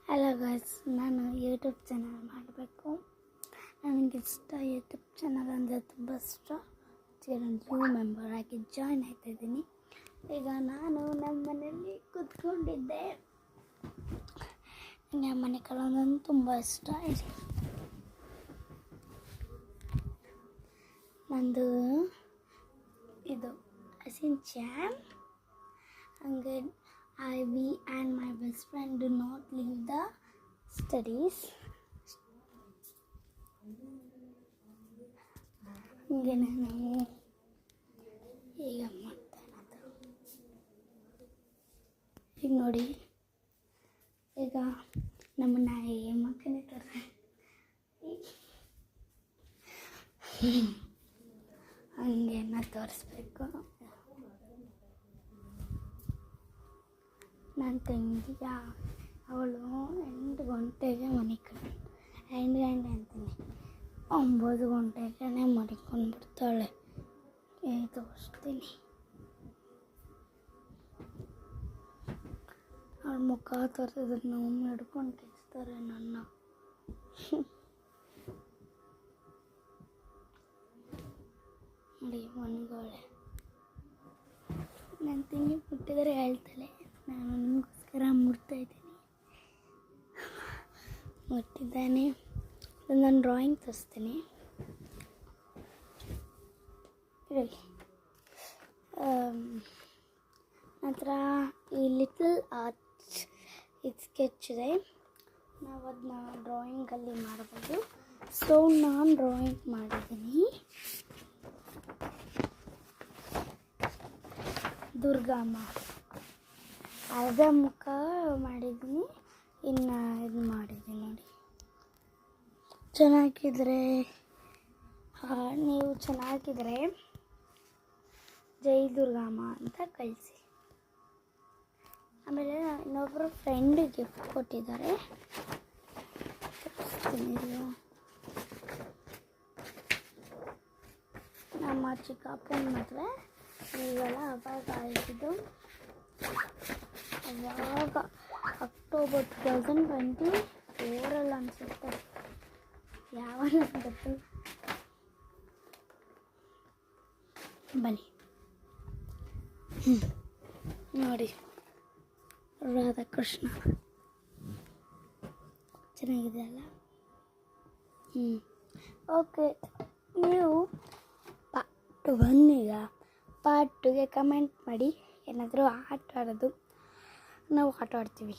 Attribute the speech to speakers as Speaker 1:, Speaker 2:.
Speaker 1: Hello guys, ನಾನು YouTube channel ಮಾಡಬೇಕು. ನನಗಿಷ್ಟ ಯೂಟ್ಯೂಬ್ ಚಾನಲ್ ಅಂದರೆ ತುಂಬ ಇಷ್ಟ. ನ್ಯೂ ಮೆಂಬರ್ ಆಗಿ ಜಾಯ್ನ್ ಆಗ್ತಾಯಿದ್ದೀನಿ. ಈಗ ನಾನು ನಮ್ಮ ಮನೆಯಲ್ಲಿ ಕೂತ್ಕೊಂಡಿದ್ದೆ. ನನಗೆ ಮನೆ ಕಳೋದಂದ್ರೆ ತುಂಬ ಇಷ್ಟ. ನಂದು ಇದು Shinchan. ಹಂಗೆ we and my best friend do not leave the studies. ಹಂಗೆ ನಾನು ಈಗ ಮಾಡ್ತಾ ಇರೋದು. ಈಗ ನೋಡಿ, ಈಗ ನಮ್ಮನ್ನ ಮಕ್ಕಳೇ ತೋರಿಸಿ ಹಂಗೇನ ತೋರಿಸ್ಬೇಕು. ನನ್ನ ತಂಗಿಯ ಅವಳು 8 ಗಂಟೆಗೆ ಮನಿಕೊಂಡು 8 ಗಂಟೆ ಅಂತೀನಿ 9 ಗಂಟೆಗೆ ಮನಿಕೊಂಡ್ಬಿಡ್ತಾಳೆ. ತೋರಿಸ್ತೀನಿ. ಅವಳ ಮುಖ ತೋರಿಸಿದ್ರೆ ನಾವು ಹಿಡ್ಕೊಂಡು ಕಿಚ್ತಾರೆ ನನ್ನ. ನೋಡಿ ಮನ್ಗೋಳೆ. ನನ್ನ ತಂಗಿ ಮುಟ್ಟಿದರೆ ಹೇಳ್ತಾಳೆ, ನಾನು ನಿಮಗೋಸ್ಕರ ಮುಟ್ತಾಯಿದ್ದೀನಿ. ಮುಟ್ಟಿದ್ದಾನೆ. ನಾನು ಡ್ರಾಯಿಂಗ್ ತೋರಿಸ್ತೀನಿ. ಹೇಳಿ, ನಂತರ ಈ ಲಿಟಲ್ ಆರ್ಟ್ ಇದು ಸ್ಕೆಚ್ ಇದೆ. ನಾವು ಅದನ್ನ ಡ್ರಾಯಿಂಗಲ್ಲಿ ಮಾಡ್ಬೋದು. ಸೊ ನಾನು ಡ್ರಾಯಿಂಗ್ ಮಾಡಿದ್ದೀನಿ. ದುರ್ಗಮ್ಮ ಅರ್ಧ ಮುಖ ಮಾಡಿದ್ದೀನಿ, ಇನ್ನು ಇದು ಮಾಡಿದ್ದೀನಿ ನೋಡಿ. ಚೆನ್ನಾಗಿದ್ರೆ ನೀವು ಚೆನ್ನಾಗಿದ್ರೆ ಜೈ ದುರ್ಗಮ್ಮ ಅಂತ ಕಳಿಸಿ. ಆಮೇಲೆ ಇನ್ನೊಬ್ಬರು ಫ್ರೆಂಡ್ ಗಿಫ್ಟ್ ಕೊಟ್ಟಿದ್ದಾರೆ. ನಮ್ಮ ಚಿಕ್ಕಪ್ಪನ ಮದುವೆ ಇವೆಲ್ಲ ಅವಾಗ ಆಗಿದ್ದು. ಅವಾಗ ಅಕ್ಟೋಬರ್ 2024 ಅನಿಸುತ್ತೆ. ಯಾವಾಗ ಗೊತ್ತು, ಬನ್ನಿ ನೋಡಿ. ರಾಧಾಕೃಷ್ಣ ಚೆನ್ನಾಗಿದೆ ಅಲ್ಲ? ಓಕೆ, ನೀವು ಪಾರ್ಟ್ 1 ಪಾರ್ಟ್ 2ಗೆ ಕಮೆಂಟ್ ಮಾಡಿ. ಏನಾದರೂ ಆಟ ಆಡೋದು ನಾವು ಆಟ ಆಡ್ತೀವಿ.